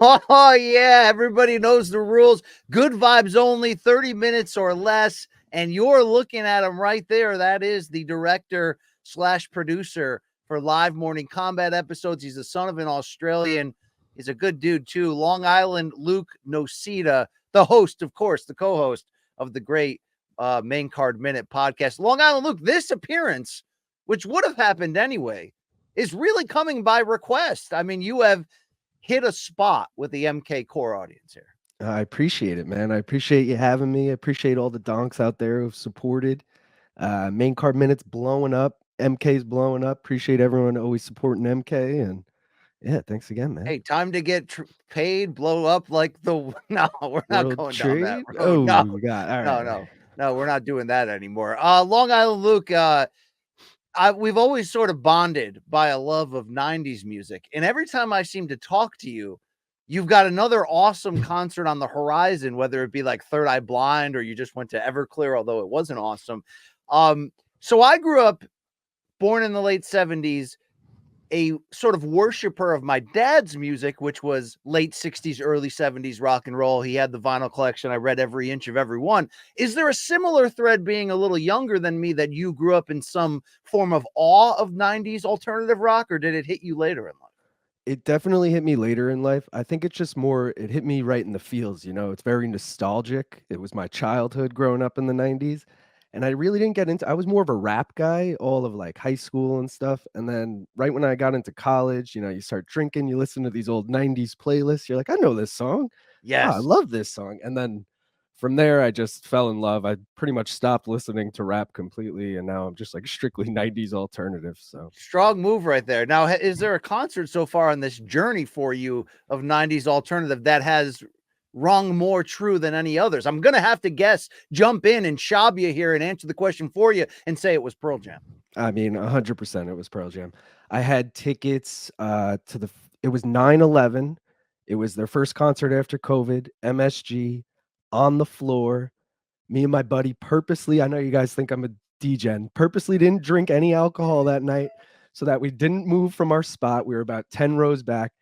Oh, yeah. Everybody knows the rules. Good vibes only, 30 minutes or less. And you're looking at him right there. That is the director slash producer for live Morning Kombat episodes. He's the son of an Australian. He's a good dude, too. Long Island Luke Noseda, the host, of course, the co-host of the great Main Card Minute podcast. Long Island Luke, this appearance, which would have happened anyway, is really coming by request. I mean, you have hit a spot with the MK core audience here. I appreciate it, man. I appreciate you having me. I appreciate all the donks out there who've supported. Main Card Minute's blowing up. MK's blowing up. Appreciate everyone always supporting MK. And yeah, thanks again, man. Hey, time to get paid, blow up like the... No, we're not World going trade? down that road. Oh, no, God. All right. No, we're not doing that anymore. Long Island Luke, we've always sort of bonded by a love of 90s music. And every time I seem to talk to you, you've got another awesome concert on the horizon, whether it be like Third Eye Blind or you just went to Everclear, although it wasn't awesome. So I grew up, born in the late 70s, a sort of worshiper of my dad's music, which was late 60s, early 70s rock and roll. He had the vinyl collection. I read every inch of every one. Is there a similar thread, being a little younger than me, that you grew up in some form of awe of 90s alternative rock, or did it hit you later in life? It definitely hit me later in life. I think it's just more, it hit me right in the feels, it's very nostalgic. It was my childhood growing up in the 90s. And I really didn't get into, I was more of a rap guy, all of like high school and stuff. And then right when I got into college, you start drinking, you listen to these old 90s playlists. You're like, I know this song. Yes. Oh, I love this song. And then from there, I just fell in love. I pretty much stopped listening to rap completely. And now I'm just like strictly 90s alternative. So strong move right there. Now, is there a concert so far on this journey for you of 90s alternative that has rung more true than any others? I'm going to have to guess, jump in and Schaub you here and answer the question for you and say it was Pearl Jam. I mean, 100% it was Pearl Jam. I had tickets it was 9/11. It was their first concert after COVID, MSG, on the floor. Me and my buddy purposely, I know you guys think I'm a degen, purposely didn't drink any alcohol that night so that we didn't move from our spot. We were about 10 rows back.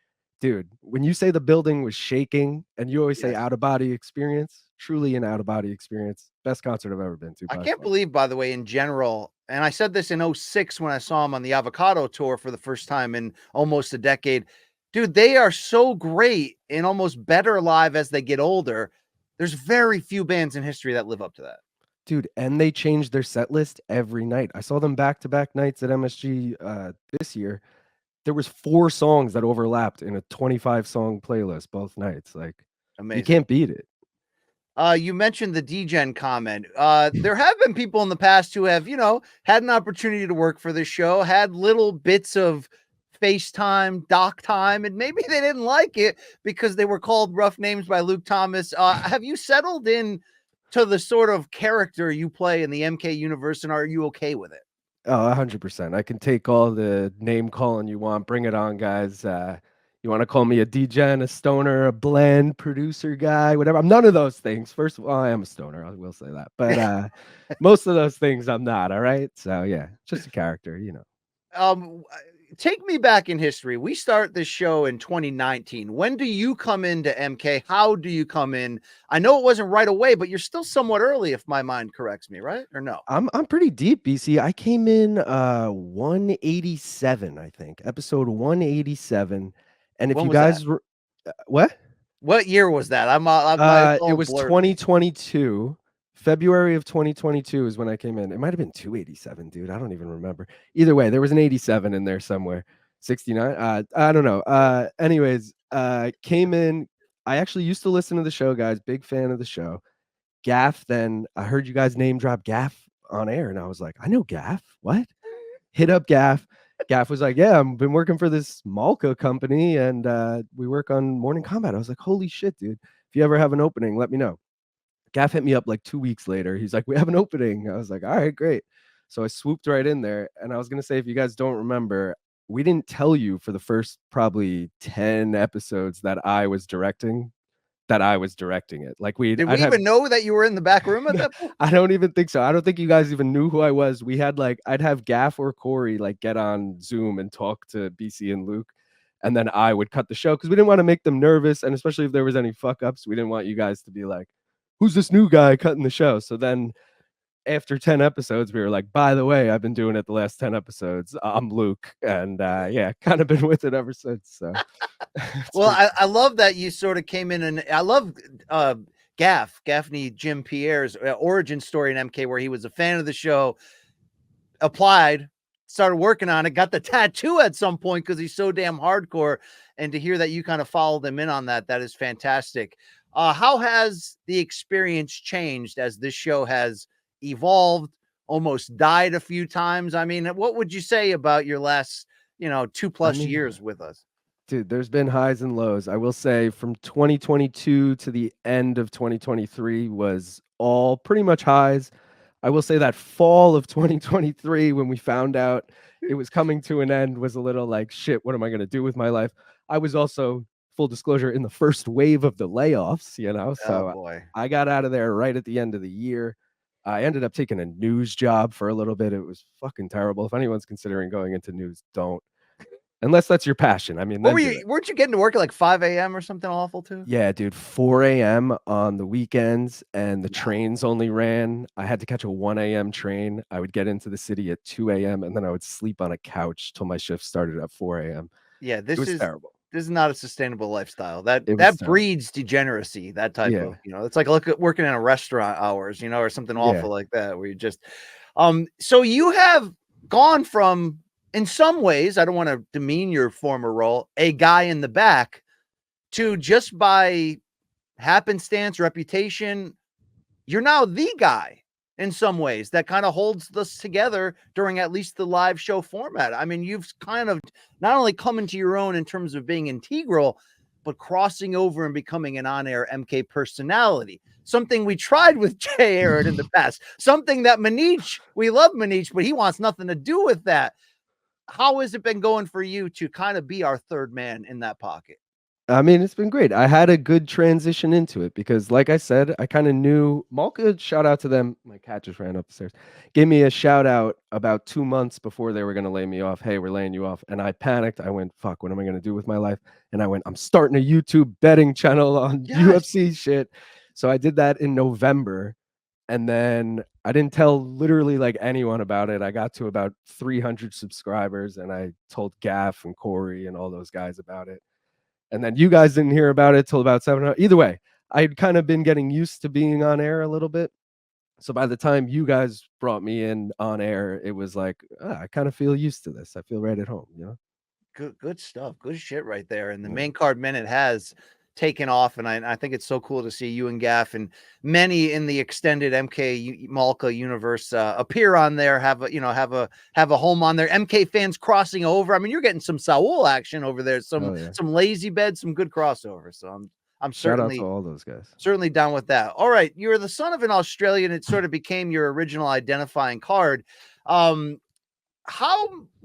Dude, when you say the building was shaking and you always say out of body experience, truly an out of body experience. Best concert I've ever been to. I can't believe, by the way, in general, and I said this in 2006 when I saw him on the Avocado tour for the first time in almost a decade. Dude, they are so great and almost better live as they get older. There's very few bands in history that live up to that. Dude, and they changed their set list every night. I saw them back-to-back nights at MSG this year. There was 4 songs that overlapped in a 25-song playlist both nights. Like, amazing. You can't beat it. You mentioned the degen comment. There have been people in the past who have, had an opportunity to work for this show, had little bits of FaceTime, doc time, and maybe they didn't like it because they were called rough names by Luke Thomas. Have you settled in to the sort of character you play in the MK universe, and are you okay with it? Oh, 100%. I can take all the name calling you want. Bring it on, guys. You want to call me a degen, a stoner, a blend, producer guy, whatever. I'm none of those things. First of all, I am a stoner. I will say that. But most of those things I'm not, all right? So, yeah, just a character, Take me back in history. We start this show in 2019. When do you come into MK? How do you come in? I know it wasn't right away, but you're still somewhat early, if my mind corrects me, right? Or no? I'm pretty deep, BC. I came in 187, I think. Episode 187. And if you guys were what year was that? It was 2022. February of 2022 is when I came in. It might have been 287, dude. I don't even remember. Either way, there was an 87 in there somewhere. 69. I don't know. Anyways, came in. I actually used to listen to the show, guys. Big fan of the show. Gaff, then I heard you guys name drop Gaff on air, and I was like, I know Gaff. What? Hit up Gaff. Gaff was like, yeah, I've been working for this Malka company, and we work on Morning Kombat. I was like, holy shit, dude. If you ever have an opening, let me know. Gaff hit me up like 2 weeks later. He's like, we have an opening. I was like, all right, great. So I swooped right in there. And I was going to say, if you guys don't remember, we didn't tell you for the first probably 10 episodes that I was directing it. Like did we even know that you were in the back room at that point? I don't even think so. I don't think you guys even knew who I was. We had I'd have Gaff or Corey get on Zoom and talk to BC and Luke. and then I would cut the show because we didn't want to make them nervous, and especially if there was any fuck ups, we didn't want you guys to be like, "Who's this new guy cutting the show?" So then after 10 episodes, we were like, by the way, I've been doing it the last 10 episodes. I'm Luke. And yeah, kind of been with it ever since. So well, I love that you sort of came in, and I love Gaffney Jim Pierre's origin story in MK, where he was a fan of the show, applied, started working on it, got the tattoo at some point because he's so damn hardcore. And to hear that you kind of followed them in on that, that is fantastic. How has the experience changed as this show has evolved, almost died a few times? I mean, what would you say about your last, 2+ years with us? Dude, there's been highs and lows. I will say from 2022 to the end of 2023 was all pretty much highs. I will say that fall of 2023, when we found out it was coming to an end, was a little like, shit, what am I going to do with my life? I was also, full disclosure, in the first wave of the layoffs, so boy. I got out of there right at the end of the year. I ended up taking a news job for a little bit. It was fucking terrible. If anyone's considering going into news, don't. Unless that's your passion. I mean, weren't you getting to work at like 5 a.m. or something awful too? Yeah, dude, 4 a.m. on the weekends, and the trains only ran. I had to catch a 1 a.m. train. I would get into the city at 2 a.m. and then I would sleep on a couch till my shift started at 4 a.m. Yeah, It was terrible. This is not a sustainable lifestyle. That terrible. breeds degeneracy. That type of, it's like working in a restaurant hours, or something awful like that, where you just, so you have gone from, in some ways, I don't want to demean your former role, a guy in the back, to just by happenstance, reputation, you're now the guy in some ways that kind of holds this together during at least the live show format. I mean, you've kind of not only come into your own in terms of being integral, but crossing over and becoming an on-air MK personality. Something we tried with Jay Aaron in the past. Something that Manish, we love Manish, but he wants nothing to do with that. How has it been going for you to kind of be our third man in that pocket? I mean, it's been great. I had a good transition into it because, like I said, I kind of knew Malka. Shout out to them. My cat just ran up the stairs. Gave me a shout out about 2 months before they were going to lay me off. Hey, we're laying you off. And I panicked. I went, fuck, what am I going to do with my life? And I went, I'm starting a YouTube betting channel on UFC shit. So I did that in November. And then I didn't tell literally like anyone about it. I got to about 300 subscribers and I told Gaff and Corey and all those guys about it. And then you guys didn't hear about it till about 7. Either way, I'd kind of been getting used to being on air a little bit. So by the time you guys brought me in on air, it was like, I kind of feel used to this. I feel right at home, Good stuff. Good shit right there. And the main card minute has taken off, and I think it's so cool to see you and Gaff and many in the extended MK Malka universe appear on there, have a home on there. MK fans crossing over. I mean, you're getting some Saul action over there, some lazy bed, some good crossover. So I'm certainly, shout out to all those guys. Certainly down with that. All right, you're the son of an Australian. It sort of became your original identifying card.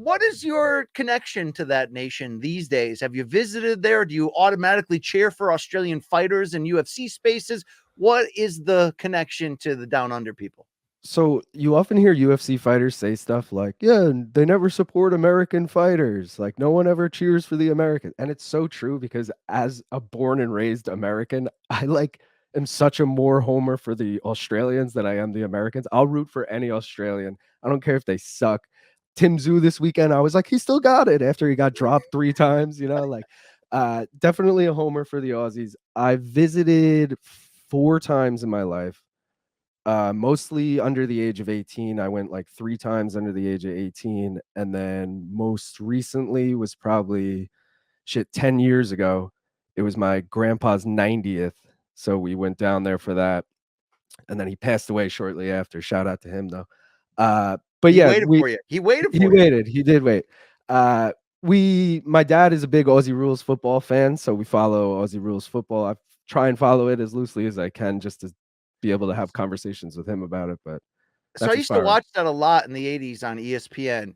What is your connection to that nation these days? Have you visited there? Do you automatically cheer for Australian fighters in UFC spaces? What is the connection to the Down Under people? So you often hear UFC fighters say stuff like, yeah, they never support American fighters. Like no one ever cheers for the Americans. And it's so true because as a born and raised American, I am such a more homer for the Australians than I am the Americans. I'll root for any Australian. I don't care if they suck. Tim Zhu this weekend, I was like, he still got it after he got dropped 3 times, definitely a homer for the Aussies. I visited 4 times in my life, mostly under the age of 18. I went like 3 times under the age of 18. And then most recently was probably 10 years ago. It was my grandpa's 90th. So we went down there for that. And then he passed away shortly after. Shout out to him though. But he waited for you. He waited for you. Waited. He did wait. My dad is a big Aussie Rules football fan, so we follow Aussie Rules football. I try and follow it as loosely as I can just to be able to have conversations with him about it. But so I used to watch that a lot in the 80s on ESPN.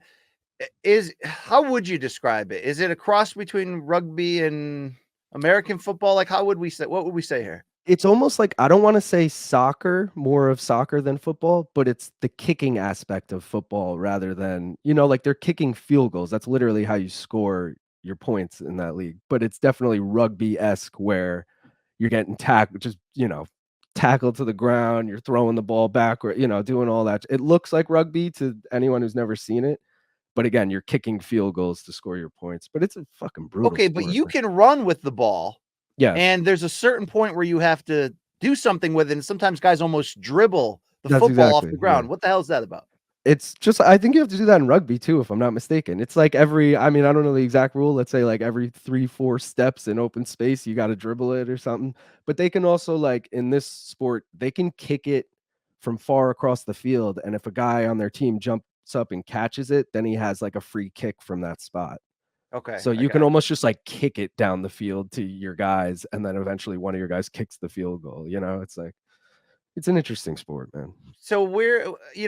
How would you describe it? Is it a cross between rugby and American football? Like what would we say here? It's almost like, I don't want to say soccer, more of soccer than football, but it's the kicking aspect of football rather than, like they're kicking field goals. That's literally how you score your points in that league. But it's definitely rugby-esque where you're getting tackled, just, tackled to the ground, you're throwing the ball back, or, doing all that. It looks like rugby to anyone who's never seen it. But again, you're kicking field goals to score your points. But it's a fucking brutal Okay, sport, but you man. can run with the ball. Yes. And there's a certain point where you have to do something with it. And sometimes guys almost dribble the That's football off exactly, the ground. yeah. What the hell is that about? It's just, I think you have to do that in rugby too, if I'm not mistaken. It's like I don't know the exact rule. Let's say like every 3-4 steps in open space, you got to dribble it or something. But they can also, like in this sport, they can kick it from far across the field. And if a guy on their team jumps up and catches it, then he has like a free kick from that spot. Okay. So you can almost just like kick it down the field to your guys, and then eventually one of your guys kicks the field goal. It's like, it's an interesting sport, man. So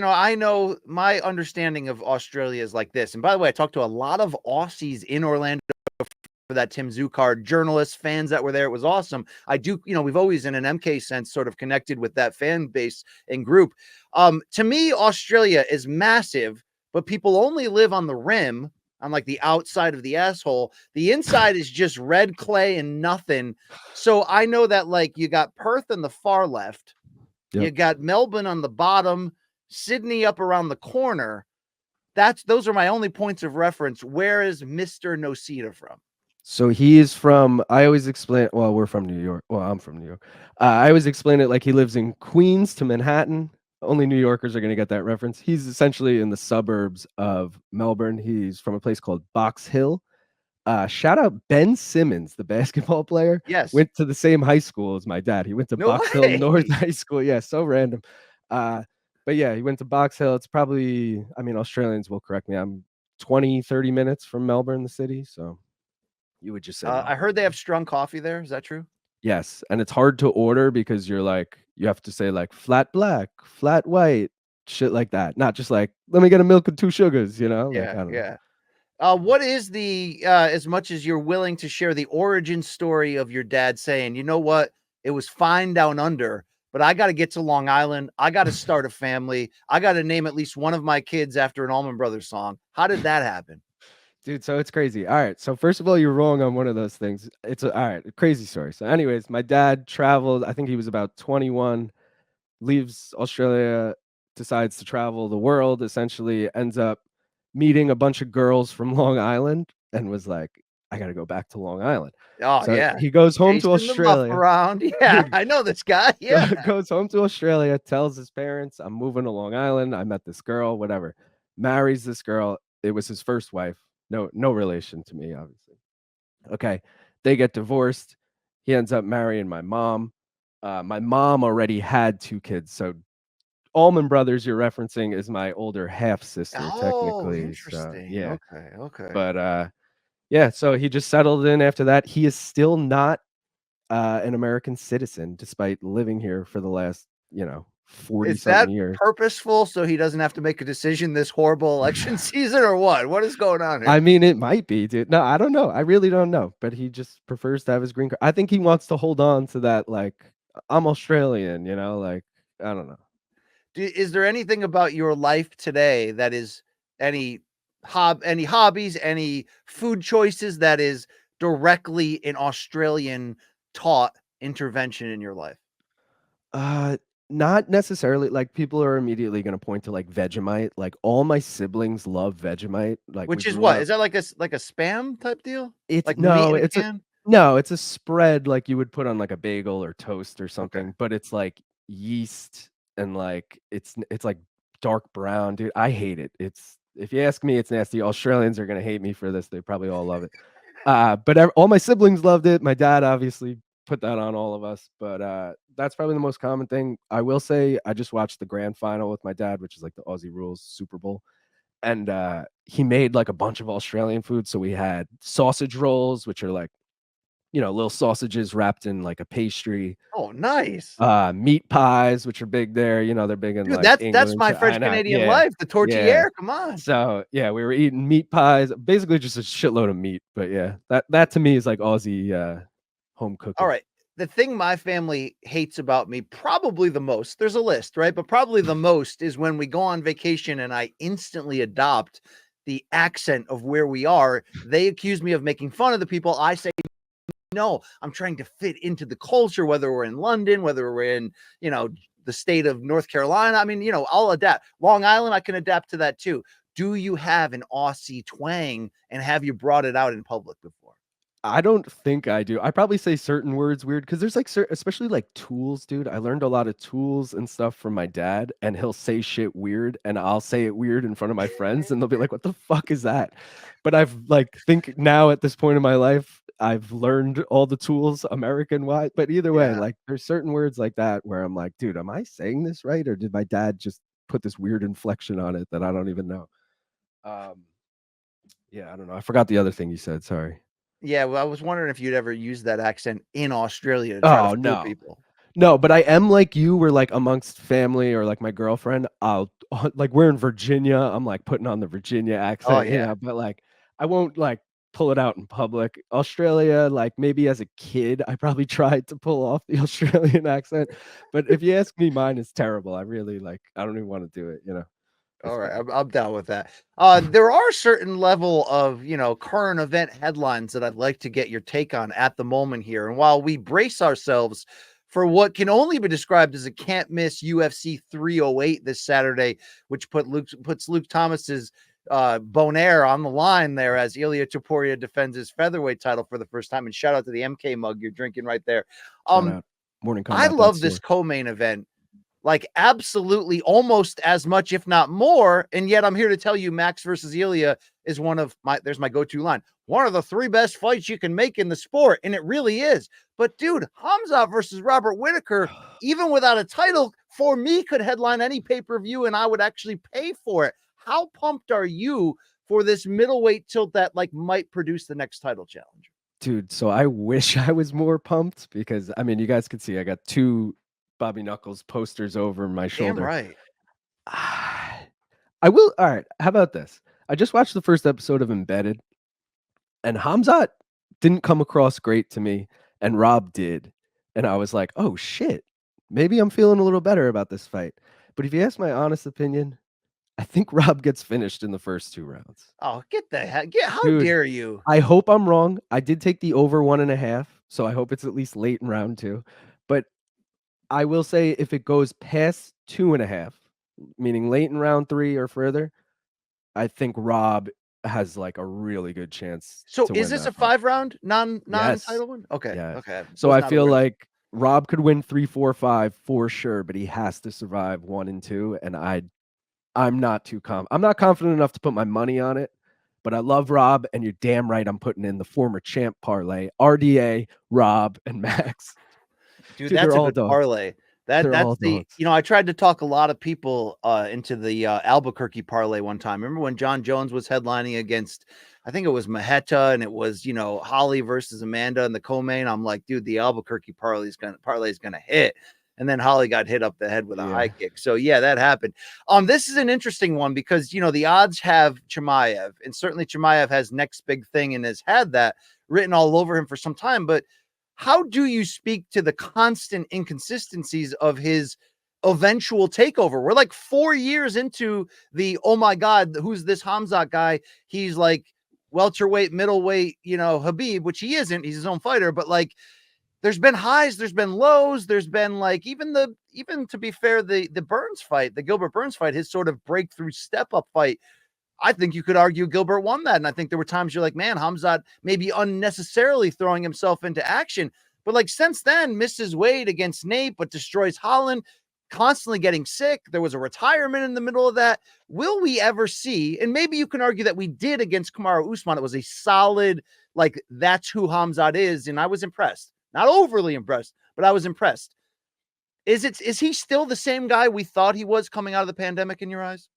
I know my understanding of Australia is like this. And by the way, I talked to a lot of Aussies in Orlando for that Tim Zoo card, journalists, fans that were there. It was awesome. I do, we've always in an MK sense sort of connected with that fan base and group. To me, Australia is massive, but people only live on the rim, on like the outside of the asshole. The inside is just red clay and nothing. So I know that like you got Perth on the far left. Yep. You got Melbourne on the bottom, Sydney up around the corner. Those are my only points of reference. Where is Mr. Noseda from? So he is from, I always explain, well, we're from New York. Well, I'm from New York. I always explain it like he lives in Queens to Manhattan. Only New Yorkers are going to get that reference. He's essentially in the suburbs of Melbourne. He's from a place called Box Hill. Shout out Ben Simmons, the basketball player. Yes. Went to the same high school as my dad. He went to Box Hill North High School. Yeah, so random. But yeah, he went to Box Hill. It's probably, Australians will correct me. I'm 20, 30 minutes from Melbourne, the city. So you would just say. I heard they have strong coffee there. Is that true? Yes. And it's hard to order because you have to say like flat black, flat white, shit like that. Not just like, let me get a milk and 2 sugars, Yeah, like, I don't know. What is the, as much as you're willing to share the origin story of your dad saying, you know what, it was fine down under, but I got to get to Long Island. I got to start a family. I got to name at least one of my kids after an Allman Brothers song. How did that happen? Dude, so it's crazy. All right. So first of all, you're wrong on one of those things. All right, a crazy story. So anyways, my dad traveled, I think he was about 21, leaves Australia, decides to travel the world, essentially ends up meeting a bunch of girls from Long Island and was like, I got to go back to Long Island. Oh, so yeah. He goes home to Chasing the muff Australia. around. Yeah, I know this guy. Yeah. Goes home to Australia, tells his parents, I'm moving to Long Island. I met this girl, whatever. Marries this girl. It was his first wife. No relation to me, obviously. Okay. They get divorced. He ends up marrying my mom. My mom already had 2 kids. So Allman Brothers you're referencing is my older half sister, technically. Interesting. So, yeah. Okay. But yeah, so he just settled in after that. He is still not an American citizen, despite living here for the last, 40 something years. Purposeful so he doesn't have to make a decision this horrible election season, or what? What is going on here? It might be, dude. No, I don't know. I really don't know. But he just prefers to have his green card. I think he wants to hold on to that, like, I'm Australian, like, I don't know. Is there anything about your life today that is any hobbies, any food choices that is directly an Australian taught intervention in your life? Not necessarily. Like, people are immediately going to point to like Vegemite. Like, all my siblings love Vegemite. Like, which is what? Is that like a spam type deal? It's like no, meat in a it's can? no, it's a spread like you would put on like a bagel or toast or something. Okay. But it's like yeast and like it's like dark brown, dude. I hate it. If you ask me, it's nasty. Australians are gonna hate me for this. They probably all love it. But all my siblings loved it. My dad obviously put that on all of us. But that's probably the most common thing. I will say I just watched the grand final with my dad, which is like the Aussie Rules Super Bowl. And he made like a bunch of Australian food. So we had sausage rolls, which are like, little sausages wrapped in like a pastry. Oh, nice. Meat pies, which are big there. They're big in Dude, like that's my French Canadian life. The tortillere. Come on. So yeah, we were eating meat pies, basically just a shitload of meat. But yeah, that to me is like Aussie home cooking. All right. The thing my family hates about me, probably the most, there's a list, right? But probably the most is when we go on vacation and I instantly adopt the accent of where we are. They accuse me of making fun of the people. I say, no, I'm trying to fit into the culture, whether we're in London, whether we're in, the state of North Carolina. I mean, I'll adapt. Long Island, I can adapt to that too. Do you have an Aussie twang, and have you brought it out in public before? I don't think I do. I probably say certain words weird because there's like especially like tools, dude. I learned a lot of tools and stuff from my dad, and he'll say shit weird, and I'll say it weird in front of my friends, and they'll be like, "What the fuck is that?" But I've think now at this point in my life, I've learned all the tools American wide. But either way, like there's certain words like that where I'm like, dude, am I saying this right, or did my dad just put this weird inflection on it that I don't even know? Yeah, I don't know. I forgot the other thing you said. Sorry. Yeah, well, I was wondering if you'd ever use that accent in Australia to try to fool people. No, but I am like you, where like amongst family or like my girlfriend, I'll like we're in Virginia, I'm like putting on the Virginia accent, but like I won't like pull it out in public. Australia, like maybe as a kid, I probably tried to pull off the Australian accent, but if you ask me, mine is terrible. I really I don't even want to do it, All right, I'm down with that. There are certain level of, current event headlines that I'd like to get your take on at the moment here. And while we brace ourselves for what can only be described as a can't miss UFC 308 this Saturday, which puts Luke Thomas's Onair on the line there as Ilia Topuria defends his featherweight title for the first time. And shout out to the MK mug you're drinking right there. Morning Kombat, I love this co-main event. Like absolutely almost as much, if not more. And yet I'm here to tell you Max versus Ilia is there's my go-to line. One of the 3 best fights you can make in the sport. And it really is. But dude, Khamzat versus Robert Whittaker, even without a title, for me could headline any pay-per-view and I would actually pay for it. How pumped are you for this middleweight tilt that might produce the next title challenger? Dude, so I wish I was more pumped because I mean, you guys could see I got 2 Bobby Knuckles posters over my shoulder. Damn right. I will. All right. How about this? I just watched the first episode of Embedded, and Khamzat didn't come across great to me, and Rob did. And I was like, oh shit, maybe I'm feeling a little better about this fight. But if you ask my honest opinion, I think Rob gets finished in the first 2 rounds. Oh, get the heck. How dare you? I hope I'm wrong. I did take the over 1.5, so I hope it's at least late in round 2. But I will say if it goes past 2.5, meaning late in round 3 or further, I think Rob has like a really good chance. So is this a 5-round non-title one? Okay. Yes. Okay. So I feel like Rob could win 3, 4, 5 for sure, but he has to survive 1 and 2. And I'm not I'm not confident enough to put my money on it, but I love Rob, and you're damn right I'm putting in the former champ parlay. RDA, Rob, and Max. Dude, that's a good parlay. That's the dogs. I tried to talk a lot of people into the Albuquerque parlay one time. Remember when John Jones was headlining against, I think it was Maheta, and it was Holly versus Amanda in the co-main. I'm like, dude, the Albuquerque parlay is gonna hit. And then Holly got hit up the head with a high kick. So yeah, that happened. This is an interesting one because the odds have Chimaev, and certainly Chimaev has next big thing and has had that written all over him for some time. But how do you speak to the constant inconsistencies of his eventual takeover? We're like 4 years into the, oh my God, who's this Khamzat guy? He's like welterweight, middleweight, Habib, which he isn't. He's his own fighter, but like there's been highs, there's been lows, there's been like even to be fair, the Burns fight, the Gilbert Burns fight, his sort of breakthrough step up fight. I think you could argue Gilbert won that. And I think there were times you're like, man, Khamzat maybe unnecessarily throwing himself into action. But like since then, misses weight against Nate, but destroys Holland, constantly getting sick. There was a retirement in the middle of that. Will we ever see, and maybe you can argue that we did against Kamaru Usman. It was a solid, like that's who Khamzat is. And I was impressed. Not overly impressed, but I was impressed. Is he still the same guy we thought he was coming out of the pandemic in your eyes?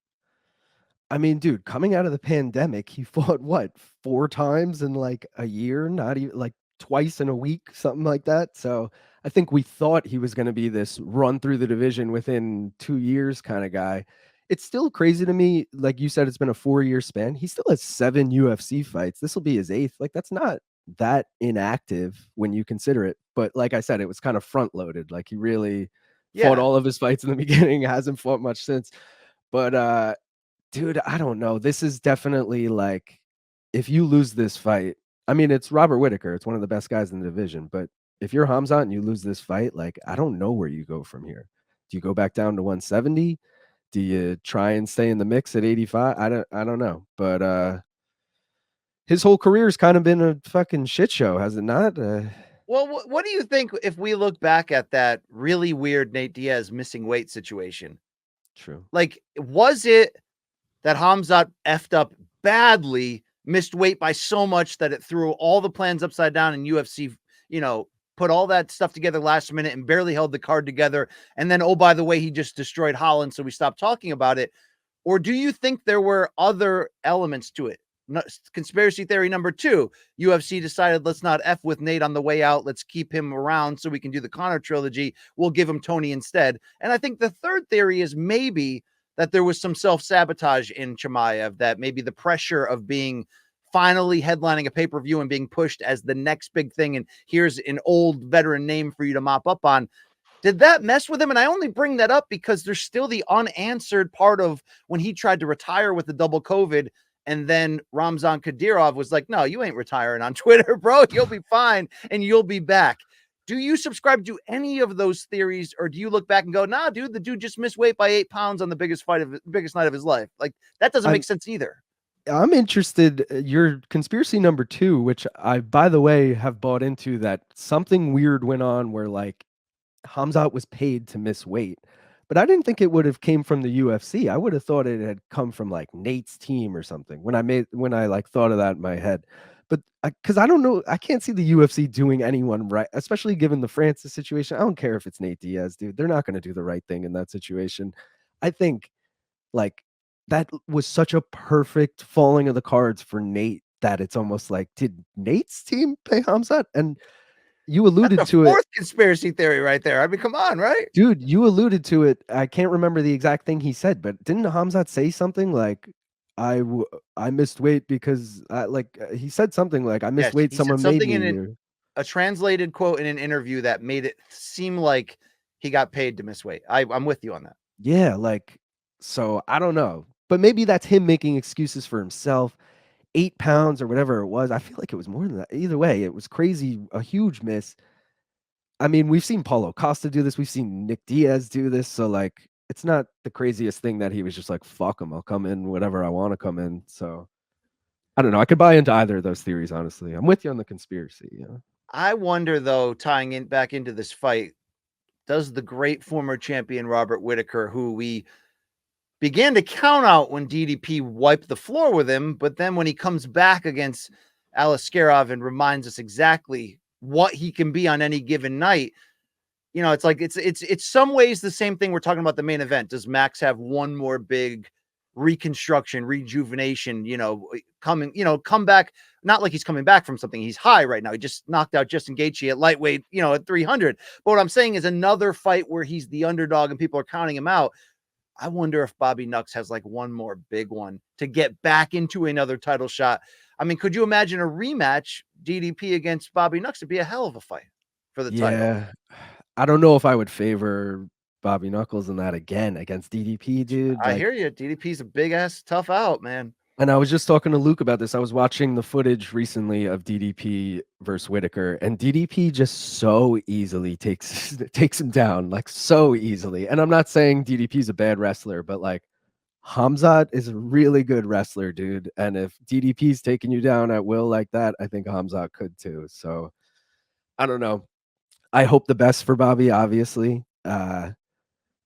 I mean, dude, coming out of the pandemic, he fought what 4 times in like a year, not even like twice in a week, something like that. So I think we thought he was going to be this run through the division within 2 years kind of guy. It's still crazy to me. Like you said, it's been a 4-year span. He still has 7 UFC fights. This will be his 8th. Like that's not that inactive when you consider it. But like I said, it was kind of front loaded. Like he really fought all of his fights in the beginning, hasn't fought much since. But Dude, I don't know. This is definitely like, if you lose this fight, I mean, it's Robert Whittaker. It's one of the best guys in the division. But if you're Khamzat and you lose this fight, like, I don't know where you go from here. Do you go back down to 170? Do you try and stay in the mix at 85? I don't know. But his whole career has kind of been a fucking shit show, has it not? Well, what do you think if we look back at that really weird Nate Diaz missing weight situation? True. Like, was it that Khamzat effed up badly, missed weight by so much that it threw all the plans upside down, and UFC, put all that stuff together last minute and barely held the card together? And then, oh, by the way, he just destroyed Holland, so we stopped talking about it. Or do you think there were other elements to it? Conspiracy theory number 2, UFC decided, let's not F with Nate on the way out. Let's keep him around so we can do the Conor trilogy. We'll give him Tony instead. And I think the third theory is maybe that there was some self-sabotage in Chimaev, that maybe the pressure of being finally headlining a pay-per-view and being pushed as the next big thing, and here's an old veteran name for you to mop up on. Did that mess with him? And I only bring that up because there's still the unanswered part of when he tried to retire with the double COVID. And then Ramzan Kadyrov was like, no, you ain't retiring on Twitter, bro. You'll be fine and you'll be back. Do you subscribe to any of those theories, or do you look back and go, nah, dude, the dude just missed weight by 8 pounds on the biggest night of his life? Like, that doesn't make sense either. I'm interested. Your conspiracy number 2, which I, by the way, have bought into, that something weird went on where like Khamzat was paid to miss weight. But I didn't think it would have came from the UFC. I would have thought it had come from like Nate's team or something when I like thought of that in my head. But because I don't know, I can't see the UFC doing anyone right, especially given the Francis situation. I don't care if it's Nate Diaz, dude. They're not going to do the right thing in that situation. I think like that was such a perfect falling of the cards for Nate that it's almost like, did Nate's team pay Khamzat? And you alluded to it. Fourth conspiracy theory right there. I mean, come on, right? Dude, you alluded to it. I can't remember the exact thing he said, but didn't Khamzat say something like, I missed weight because he said something like, I missed weight, someone made me. In a translated quote in an interview that made it seem like he got paid to miss weight. I'm with you on that. Yeah, so I don't know. But maybe that's him making excuses for himself. 8 pounds or whatever it was. I feel like it was more than that. Either way, it was crazy, a huge miss. I mean, we've seen Paulo Costa do this. We've seen Nick Diaz do this. So, like, it's not the craziest thing that he was just like, fuck him. I'll come in whatever I want to come in. So, I don't know. I could buy into either of those theories, honestly. I'm with you on the conspiracy. Yeah. I wonder, though, tying in back into this fight, does the great former champion Robert Whittaker, who we began to count out when DDP wiped the floor with him, but then when he comes back against Aliskerov and reminds us exactly what he can be on any given night, it's like it's some ways the same thing we're talking about the main event. Does Max have one more big reconstruction, rejuvenation, come back? Not like he's coming back from something. He's high right now. He just knocked out Justin Gaethje at lightweight, at 300. But what I'm saying is another fight where he's the underdog and people are counting him out. I wonder if Bobby Nux has like one more big one to get back into another title shot. I mean, could you imagine a rematch, DDP against Bobby Nux? It'd be a hell of a fight for the title. Yeah. I don't know if I would favor Bobby Knuckles in that again against DDP, dude. I hear you. DDP's a big ass tough out, man. And I was just talking to Luke about this. I was watching the footage recently of DDP versus Whittaker, and DDP just so easily takes him down, like so easily. And I'm not saying DDP's a bad wrestler, but like Khamzat is a really good wrestler, dude. And if DDP's taking you down at will like that, I think Khamzat could too. So I don't know. I hope the best for Bobby, obviously.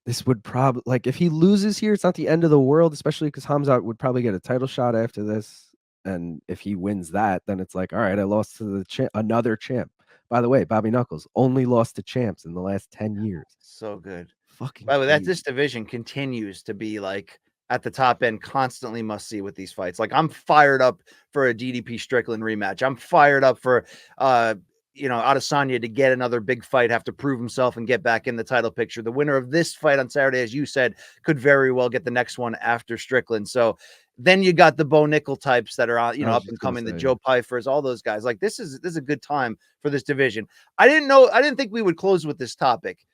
This would probably, like, if he loses here, it's not the end of the world, especially because Khamzat would probably get a title shot after this. And if he wins that, then it's like, all right, I lost to the another champ. By the way, Bobby Knuckles only lost to champs in the last 10 years. So good. Fucking. By the way, that this division continues to be like at the top end, constantly must see with these fights. Like, I'm fired up for a DDP Strickland rematch. I'm fired up for Adesanya to get another big fight, have to prove himself and get back in the title picture. The winner of this fight on Saturday, as you said, could very well get the next one after Strickland. So then you got the Bo Nickel types that are on, up and coming, the Joe Pyfers, all those guys. Like, this is a good time for this division. I didn't think we would close with this topic,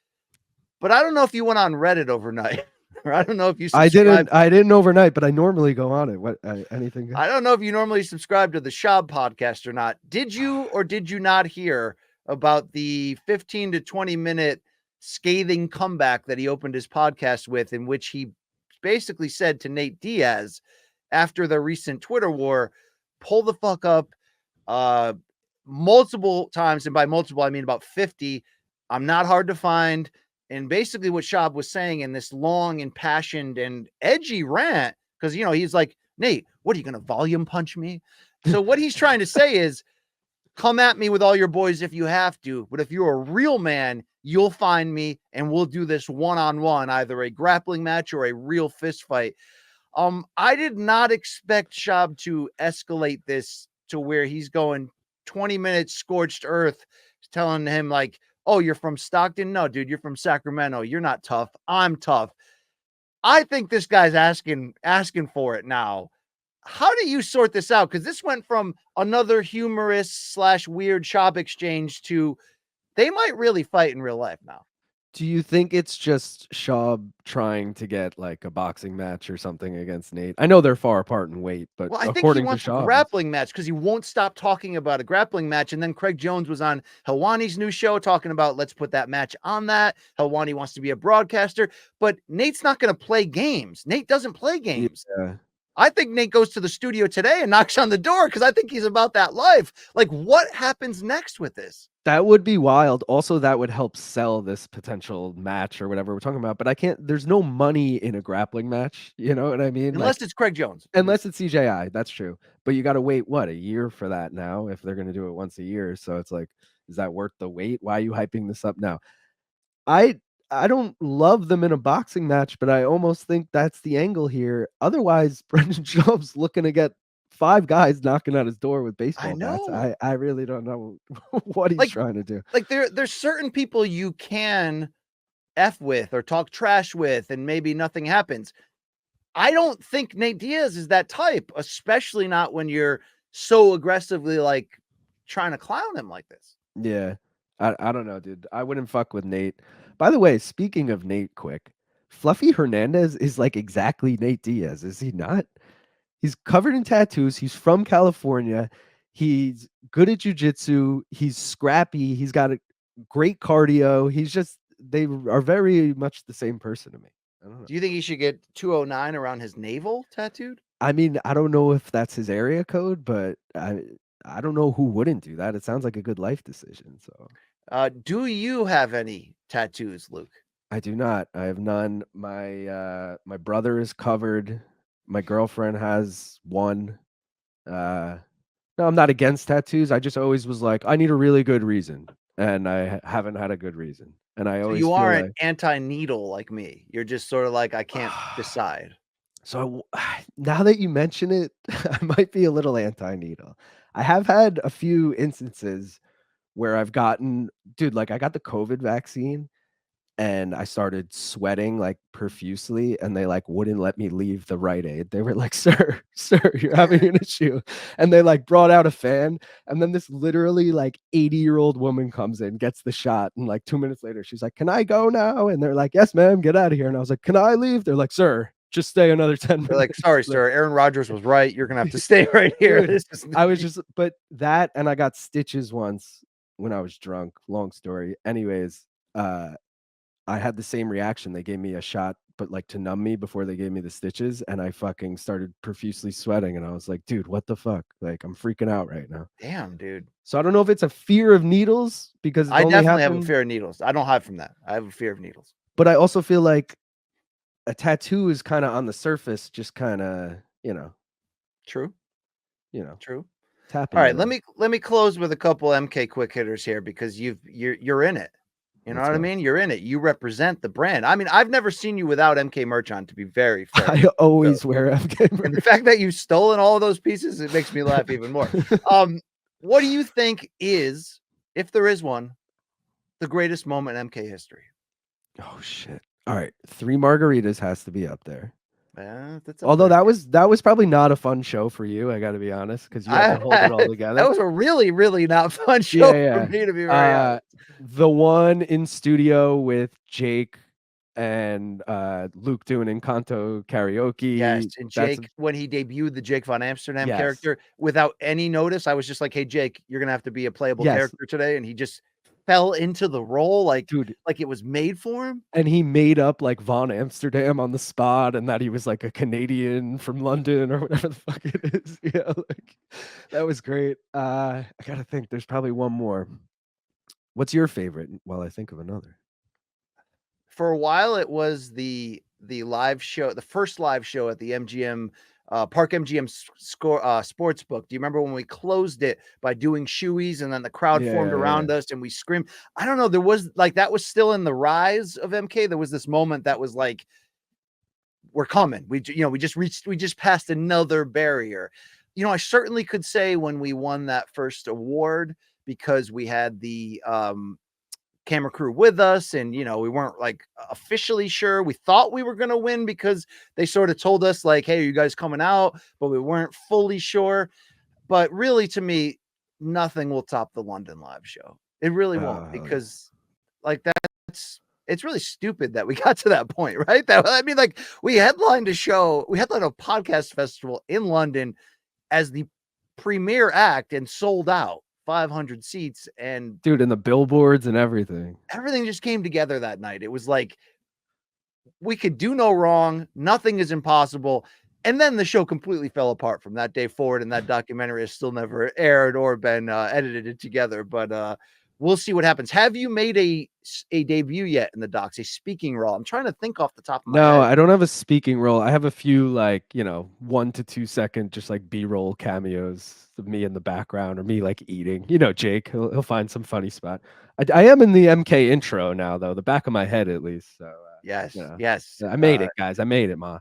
but I don't know if you went on Reddit overnight. Or I don't know if you subscribe. I didn't overnight, but I normally go on it. What anything good? I don't know if you normally subscribe to the Schaub podcast or not. Did you or did you not hear about the 15 to 20-minute scathing comeback that he opened his podcast with, in which he basically said to Nate Diaz after the recent Twitter war, pull the fuck up, multiple times, and by multiple I mean about 50. I'm not hard to find. And basically what Schaub was saying in this long, impassioned, and edgy rant, because he's like, Nate, what are you going to volume punch me? So what he's trying to say is, come at me with all your boys if you have to, but if you're a real man, you'll find me and we'll do this one-on-one, either a grappling match or a real fist fight. I did not expect Schaub to escalate this to where he's going 20 minutes scorched earth, telling him like, oh, you're from Stockton? No, dude, you're from Sacramento. You're not tough. I'm tough. I think this guy's asking for it now. How do you sort this out? Because this went from another humorous / weird Schaub exchange to they might really fight in real life now. Do you think it's just Schaub trying to get like a boxing match or something against Nate? I know they're far apart in weight, but I think according he wants to Schaub, a grappling match because he won't stop talking about a grappling match. And then Craig Jones was on Helwani's new show talking about, let's put that match on that. Helwani wants to be a broadcaster, but Nate's not going to play games. Nate doesn't play games. Yeah. I think Nate goes to the studio today and knocks on the door because I think he's about that life. Like, what happens next with this? That would be wild. Also, that would help sell this potential match or whatever we're talking about. But there's no money in a grappling match. You know what I mean? Unless it's Craig Jones. Unless it's CJI. That's true. But you got to wait, a year for that now if they're going to do it once a year. So it's like, is that worth the wait? Why are you hyping this up now? I don't love them in a boxing match, but I almost think that's the angle here. Otherwise, Brendan Schaub's looking to get 5 guys knocking at his door with baseball bats. I really don't know what he's trying to do. Like there's certain people you can F with or talk trash with, and maybe nothing happens. I don't think Nate Diaz is that type, especially not when you're so aggressively like trying to clown him like this. Yeah. I don't know, dude. I wouldn't fuck with Nate. By the way, speaking of Nate, quick, Fluffy Hernandez is like exactly Nate Diaz, is he not? He's covered in tattoos. He's from California. He's good at jujitsu. He's scrappy. He's got a great cardio. They are very much the same person to me. I don't know. Do you think he should get 209 around his navel tattooed? I mean, I don't know if that's his area code, but I don't know who wouldn't do that. It sounds like a good life decision. So, do you have any tattoos, Luke? I do not. I have none. My brother is covered. My girlfriend has one. No, I'm not against tattoos. I just always was like, I need a really good reason, and I haven't had a good reason. And I always you aren't anti-needle like me. You're just sort of like, I can't decide. So now that you mention it, I might be a little anti-needle. I have had a few instances where I've gotten, dude, like I got the COVID vaccine and I started sweating like profusely, and they like wouldn't let me leave the Rite Aid. They were like, sir, you're having an issue. And they like brought out a fan, and then this literally like 80-year-old woman comes in, gets the shot, and like 2 minutes later, she's like, can I go now? And they're like, yes, ma'am, get out of here. And I was like, can I leave? They're like, sir, just stay another 10 minutes. They're like, sorry, sir, Aaron Rodgers was right. You're gonna have to stay right here. Dude, but that, and I got stitches once when I was drunk. Long story. Anyways, I had the same reaction. They gave me a shot, but like to numb me before they gave me the stitches, and I fucking started profusely sweating, and I was like, dude, what the fuck? Like, I'm freaking out right now. Damn, dude. So I don't know if it's a fear of needles, because I definitely have a fear of needles. I don't hide from that. I have a fear of needles. But I also feel like a tattoo is kind of on the surface, just kind of, True. True. Tapping. All right, let me close with a couple MK quick hitters here, because you're in it. You know what I mean? You're in it. You represent the brand. I mean, I've never seen you without MK merch on, to be very fair. I always wear MK merch. And the fact that you've stolen all of those pieces, it makes me laugh even more. What do you think is, if there is one, the greatest moment in MK history? Oh shit. All right. 3 margaritas has to be up there. Although that was probably not a fun show for you, I got to be honest, because you had to hold it all together. That was a really, really not fun show for me, to be very honest. The one in studio with Jake and Luke doing Encanto karaoke. Yes, and Jake, when he debuted the Jake von Amsterdam character, without any notice, I was just like, "Hey, Jake, you're gonna have to be a playable character today," and he just fell into the role like it was made for him. And he made up like von Amsterdam on the spot, and that he was like a Canadian from London or whatever the fuck it is. Yeah, like that was great. I gotta think. There's probably one more. What's your favorite? While I think of another. For a while, it was the live show, the first live show at the MGM Park MGM sports book. Do you remember when we closed it by doing shoeies and then the crowd formed around us and we screamed? I don't know. There was like that was still in the rise of MK. There was this moment that was like, we're coming. We just passed another barrier. I certainly could say when we won that first award, because we had the camera crew with us, and we weren't like officially sure. We thought we were going to win because they sort of told us like, "Hey, are you guys coming out?" But we weren't fully sure. But really, to me, nothing will top the London live show. It really won't, because like it's really stupid that we got to that point, right? Like we headlined a podcast festival in London as the premier act and sold out 500 seats, and dude, and the billboards and everything just came together that night. It was like we could do no wrong. Nothing is impossible. And then the show completely fell apart from that day forward, and that documentary has still never aired or been edited together. But we'll see what happens. Have you made a debut yet in the docs, a speaking role? I'm trying to think off the top of my head. No, I don't have a speaking role. I have a few like 1 to 2 second just like B-roll cameos of me in the background or me like eating. Jake, he'll find some funny spot. I am in the MK intro now though, the back of my head at least. So yes. I made it, guys. I made it, Ma.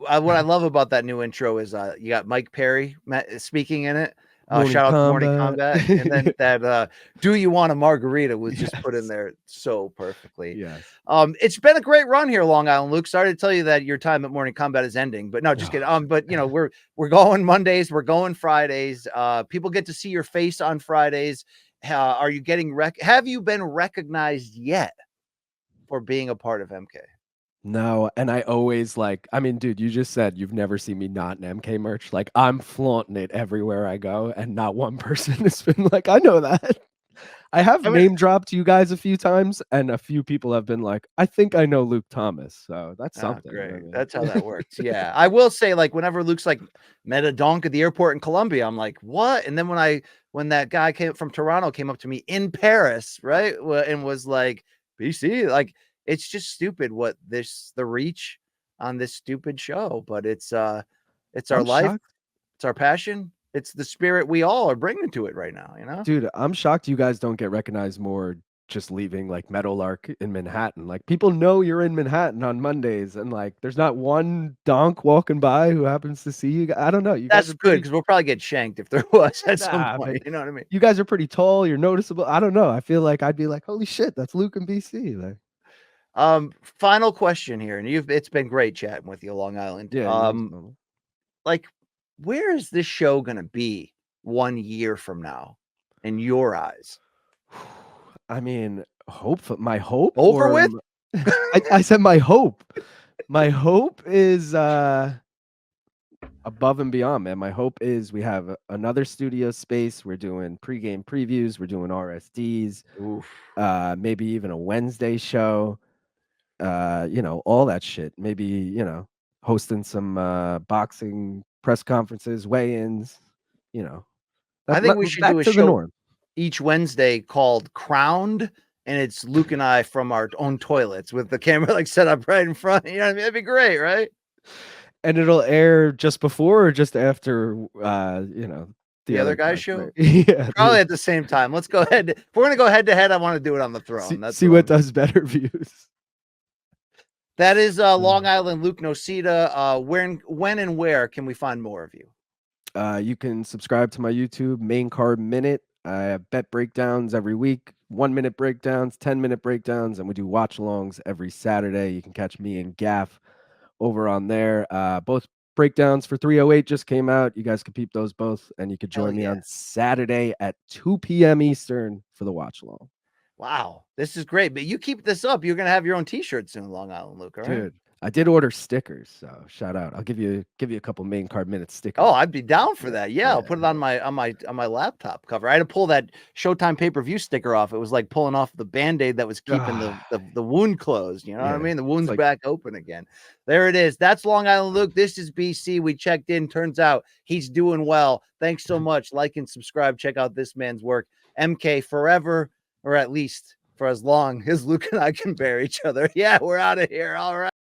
What I love about that new intro is you got Mike Perry speaking in it. Shout out to Morning Kombat. And then that "Do you want a margarita" was just put in there so perfectly. Yes. It's been a great run here, Long Island, Luke. Sorry to tell you that your time at Morning Kombat is ending, but no, just kidding. But we're going Mondays, we're going Fridays. People get to see your face on Fridays. Are you getting have you been recognized yet for being a part of MK? No, and I always dude, you just said you've never seen me not in MK merch. Like, I'm flaunting it everywhere I go, and not one person has been like, I know that. I have name dropped you guys a few times, and a few people have been like, I think I know Luke Thomas. So that's something. Great. That's how that works. Yeah. I will say, like, whenever Luke's like met a donk at the airport in Colombia, I'm like, what? And then when that guy from Toronto came up to me in Paris, right? And was like, BC, like, it's just stupid what the reach on this stupid show, but it's our life. Shocked. It's our passion. It's the spirit we all are bringing to it right now, Dude, I'm shocked you guys don't get recognized more just leaving like Meadowlark in Manhattan. Like, people know you're in Manhattan on Mondays, and like there's not one donk walking by who happens to see you. I don't know. That's good, because we'll probably get shanked if there was at some point. You know what I mean? You guys are pretty tall. You're noticeable. I don't know. I feel like I'd be like, holy shit, that's Luke and BC. Like, final question here, and it's been great chatting with you, Long Island. Yeah. Like, where is this show gonna be 1 year from now in your eyes? I mean, my hope over with. I said my hope. My hope is above and beyond, man. My hope is we have another studio space. We're doing pregame previews. We're doing RSDs. Maybe even a Wednesday show. All that shit. Maybe, hosting some boxing press conferences, weigh-ins, I think we should do a show each Wednesday called Crowned, and it's Luke and I from our own toilets with the camera like set up right in front. You know what I mean? That'd be great, right? And it'll air just before or just after the other guy's show? Yeah. Probably at the same time. Let's go ahead. If we're gonna go head to head, I want to do it on the throne. See what does better views. That is Long Island Luke Noseda. When and where can we find more of you? You can subscribe to my YouTube, Main Card Minute. I have bet breakdowns every week, 1-minute breakdowns, 10-minute breakdowns, and we do watch-alongs every Saturday. You can catch me and Gaff over on there. Both breakdowns for 308 just came out. You guys can peep those both, and you could join me on Saturday at 2 p.m. Eastern for the watch-along. Wow, this is great. But you keep this up, you're gonna have your own T-shirt soon, Long Island Luke. All right, dude. I did order stickers, so shout out. I'll give you a couple main card minute stickers. Oh, I'd be down for that. Yeah, I'll put it on my laptop cover. I had to pull that Showtime pay-per-view sticker off. It was like pulling off the Band-Aid that was keeping the wound closed. You know what I mean? The wound's like, back open again. There it is. That's Long Island Luke. This is BC. We checked in. Turns out he's doing well. Thanks so much. Like and subscribe. Check out this man's work. MK forever, or at least for as long as Luke and I can bear each other. Yeah, we're out of here. All right.